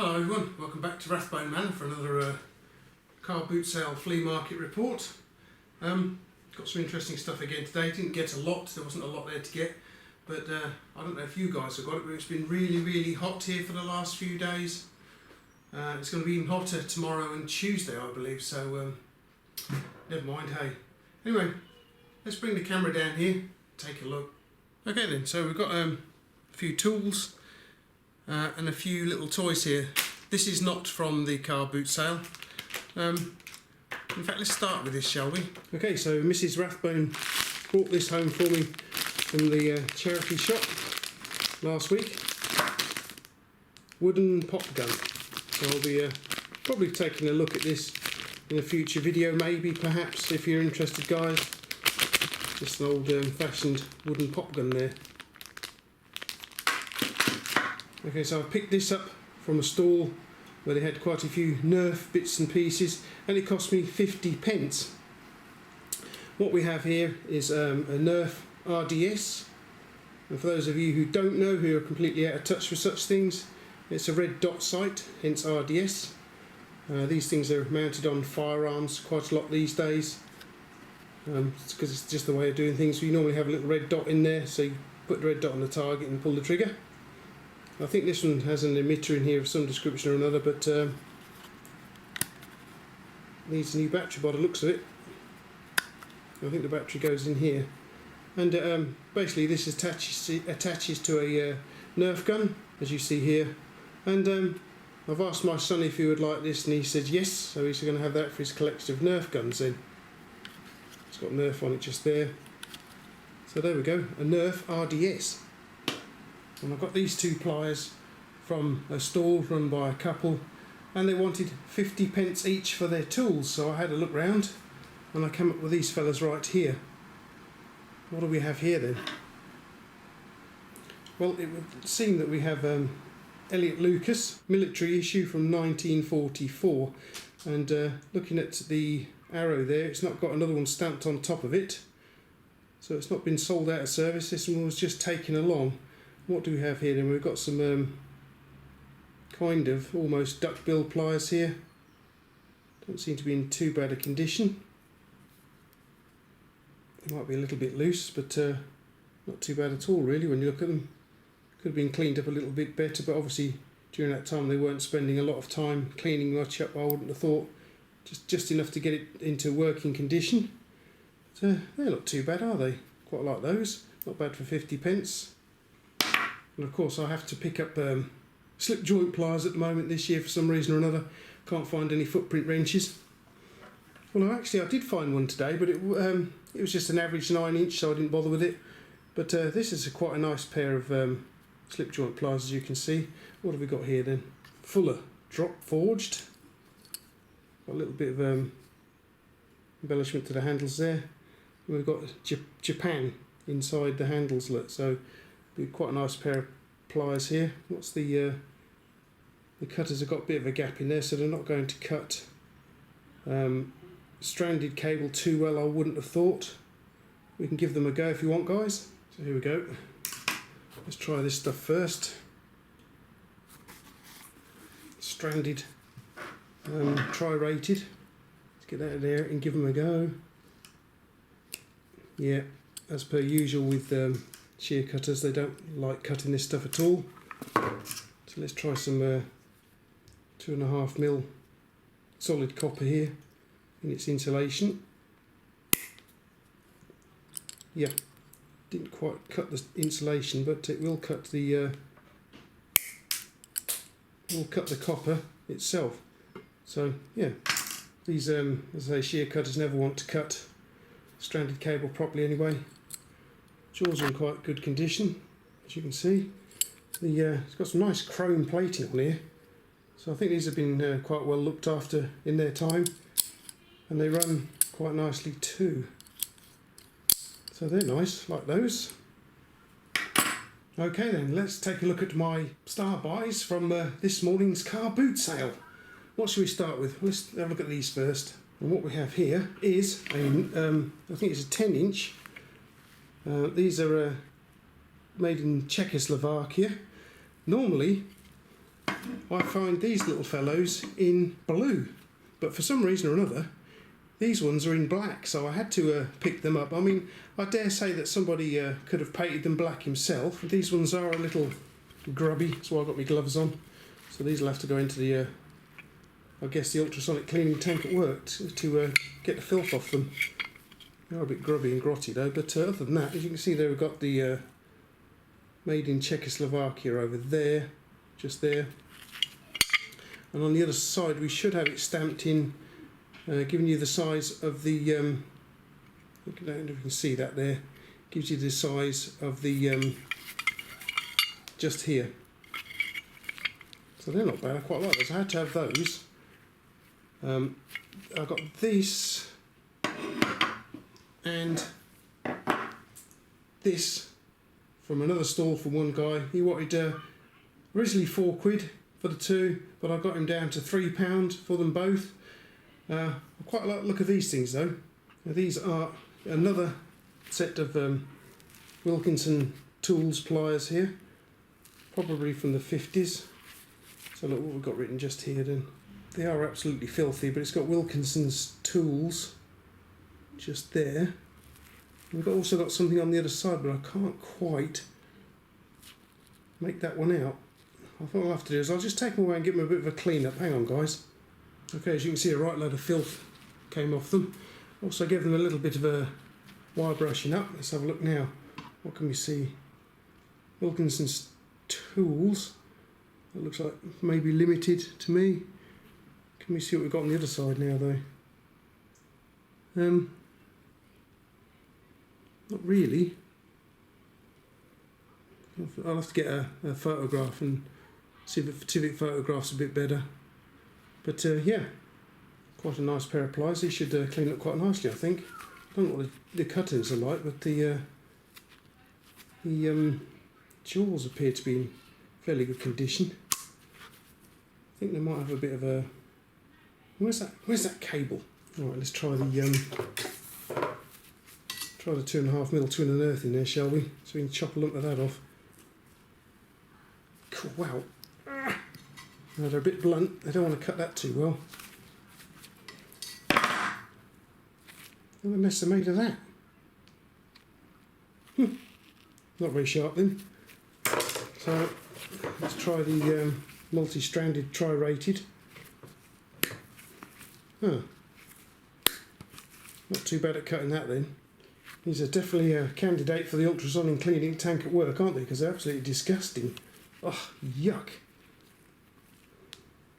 Hello everyone, welcome back to Rathbone Manor for another car boot sale flea market report. Got some interesting stuff again today. Didn't get a lot, there wasn't a lot there to get, but I don't know if you guys have got it, but it's been really hot here for the last few days. It's going to be even hotter tomorrow and Tuesday, I believe, so never mind, hey. Anyway, let's bring the camera down here, take a look. Okay then, so we've got a few tools and a few little toys here. This is not from the car boot sale. In fact, let's start with this, shall we? Okay, so Mrs. Rathbone brought this home for me from the charity shop last week. Wooden pop gun. So I'll be probably taking a look at this in a future video, maybe, perhaps, if you're interested, guys. Just an old fashioned wooden pop gun there. Okay, so I picked this up from a stall where they had quite a few Nerf bits and pieces, and it cost me 50p. What we have here is a Nerf RDS, and for those of you who don't know, who are completely out of touch with such things, it's a red dot sight, hence RDS. These things are mounted on firearms quite a lot these days, because it's just the way of doing things. You normally have a little red dot in there, so you put the red dot on the target and pull the trigger. I think this one has an emitter in here of some description or another, but needs a new battery by the looks of it. I think the battery goes in here, and basically this attaches to a Nerf gun, as you see here. And I've asked my son if he would like this, and he said yes, so he's going to have that for his collection of Nerf guns then. It's got Nerf on it just there. So there we go, a Nerf RDS. And I've got these two pliers from a stall run by a couple, and they wanted 50p each for their tools, so I had a look round and I came up with these fellas right here. What do we have here then? Well, it would seem that we have Elliot Lucas, military issue from 1944, and looking at the arrow there, it's not got another one stamped on top of it, so it's not been sold out of service. This one was just taken along. What do we have here then? We've got some kind of almost duckbill pliers here. Don't seem to be in too bad a condition. They might be a little bit loose, but not too bad at all really when you look at them. Could have been cleaned up a little bit better, but obviously during that time they weren't spending a lot of time cleaning much up, I wouldn't have thought. Just enough to get it into working condition. So they're not too bad, are they? Quite like those. Not bad for 50p. And of course I have to pick up slip joint pliers at the moment this year for some reason or another. Can't find any footprint wrenches. Well, I did find one today, but it was just an average 9-inch, so I didn't bother with it. But this is quite a nice pair of slip joint pliers, as you can see. What have we got here then? Fuller drop forged. Got a little bit of embellishment to the handles there. And we've got Japan inside the handles, look, so be quite a nice pair of pliers here. What's the cutters have got a bit of a gap in there, so they're not going to cut stranded cable too well, I wouldn't have thought. We can give them a go if you want, guys. So here we go. Let's try this stuff first. Stranded, tri-rated. Let's get out of there and give them a go. Yeah, as per usual with shear cutters, they don't like cutting this stuff at all. So let's try some 2.5mm solid copper here in its insulation. Yeah, didn't quite cut the insulation, but it will cut the copper itself. So yeah, these as I say, shear cutters never want to cut stranded cable properly anyway. Jaws are in quite good condition, as you can see. It's got some nice chrome plating on here, so I think these have been quite well looked after in their time, and they run quite nicely too. So they're nice, like those. Okay then, let's take a look at my star buys from this morning's car boot sale. What should we start with? Let's have a look at these first. And what we have here is I think it's a 10-inch. These are made in Czechoslovakia. Normally I find these little fellows in blue, but for some reason or another these ones are in black, so I had to pick them up. I mean, I dare say that somebody could have painted them black himself. These ones are a little grubby, that's why I've got my gloves on. So these will have to go into the, I guess, the ultrasonic cleaning tank at work to get the filth off them. They are a bit grubby and grotty though, but other than that, as you can see there, we've got the made in Czechoslovakia over there, just there. And on the other side we should have it stamped in, giving you the size of the, I don't know if you can see that there, gives you the size of the, just here. So they're not bad, I quite like those. I had to have those. I got this and this from another stall from one guy. He wanted originally £4 for the two, but I got him down to £3 for them both. I quite like the look of these things though. Now, these are another set of Wilkinson tools pliers here, probably from the 50s. So look what we've got written just here then. They are absolutely filthy, but it's got Wilkinson's tools just there. We've also got something on the other side, but I can't quite make that one out. I thought what I'll have to do is I'll just take them away and give them a bit of a clean up. Hang on guys. Okay, as you can see, a right load of filth came off them. Also gave them a little bit of a wire brushing up. Let's have a look now. What can we see? Wilkinson's tools. That looks like maybe limited to me. Can we see what we've got on the other side now though? Not really. I'll have to get a photograph and see if it photographs a bit better. But yeah, quite a nice pair of pliers. These should clean up quite nicely, I think. I don't know what the cuttings are like, but the jaws appear to be in fairly good condition. I think they might have a bit of a... Where's that cable? Alright, let's try the 2.5mm twin and earth in there, shall we? So we can chop a lump of that off. Cool, wow. Now they're a bit blunt, they don't want to cut that too well. What a mess they made of that. Not very sharp then. So let's try the multi-stranded tri-rated. Huh. Not too bad at cutting that then. These are definitely a candidate for the ultrasonic cleaning tank at work, aren't they? Because they're absolutely disgusting. Oh, yuck.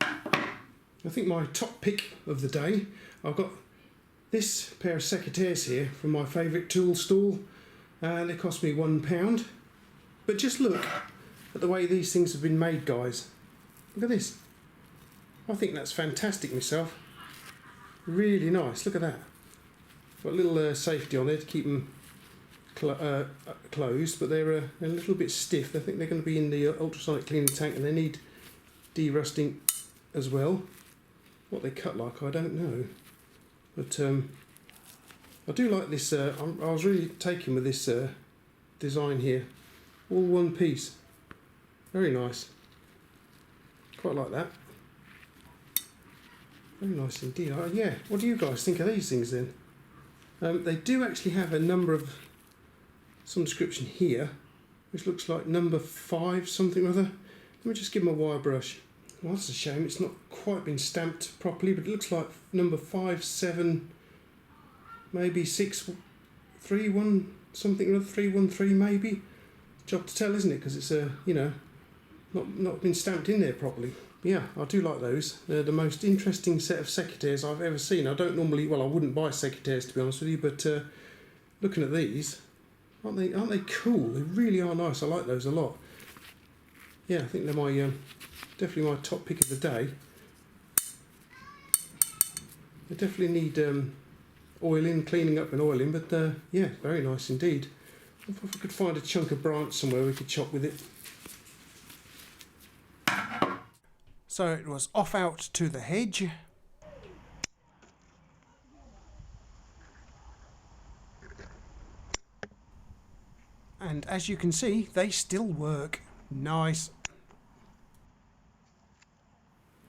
I think my top pick of the day, I've got this pair of Secateurs here from my favourite tool stall. They cost me £1. But just look at the way these things have been made, guys. Look at this. I think that's fantastic myself. Really nice, look at that. Got a little safety on there to keep them closed, but they're a little bit stiff. I think they're going to be in the ultrasonic cleaning tank and they need de-rusting as well. What they cut like, I don't know. But I do like this, I was really taken with this design here. All one piece. Very nice. Quite like that. Very nice indeed. Yeah, what do you guys think of these things then? They do actually have a number of some description here, which looks like number 5 something or other. Let me just give them a wire brush. Well, that's a shame, it's not quite been stamped properly, but it looks like number 5, 7, maybe 6, 3, 1 something or other, 313 maybe. Job to tell, isn't it? Because it's you know, not been stamped in there properly. Yeah, I do like those. They're the most interesting set of Secateurs I've ever seen. I don't normally, well, I wouldn't buy Secateurs to be honest with you, but looking at these, aren't they cool? They really are nice. I like those a lot. Yeah, I think they're my definitely my top pick of the day. They definitely need oiling, cleaning up and oiling, but yeah, very nice indeed. If I could find a chunk of branch somewhere we could chop with it. So it was off out to the hedge. And as you can see, they still work. Nice.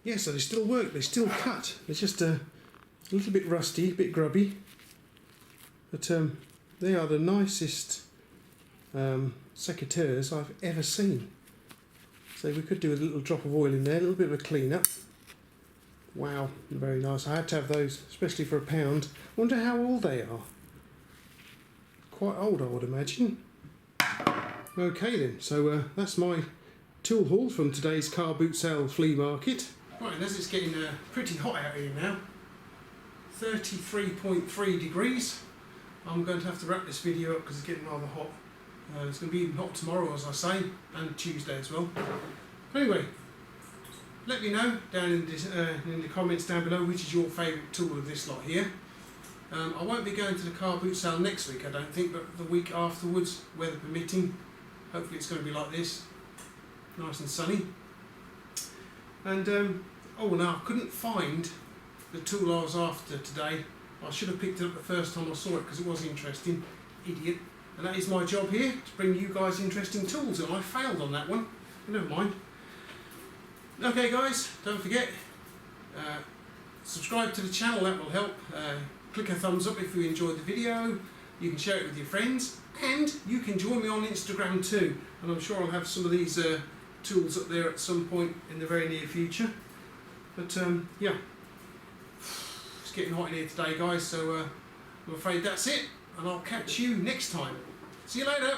yeah, so they still work, they still cut. They're just a little bit rusty, a bit grubby. But they are the nicest secateurs I've ever seen. So we could do a little drop of oil in there, a little bit of a clean up. Wow, very nice. I had to have those, especially for £1. Wonder how old they are. Quite old, I would imagine. Okay then, so that's my tool haul from today's car boot sale flea market. Right, and as it's getting pretty hot out here now, 33.3 degrees, I'm going to have to wrap this video up because it's getting rather hot. It's going to be even hot tomorrow, as I say, and Tuesday as well. But anyway, let me know down in the comments down below which is your favourite tool of this lot here. I won't be going to the car boot sale next week, I don't think, but the week afterwards, weather permitting. Hopefully it's going to be like this, nice and sunny. And oh no, I couldn't find the tool I was after today. I should have picked it up the first time I saw it because it was interesting. Idiot. And that is my job here, to bring you guys interesting tools, and I failed on that one. But never mind. Okay guys, don't forget, subscribe to the channel, that will help. Click a thumbs up if you enjoyed the video. You can share it with your friends, and you can join me on Instagram too. And I'm sure I'll have some of these tools up there at some point in the very near future. But yeah, it's getting hot in here today guys, so I'm afraid that's it, and I'll catch you next time. See you later.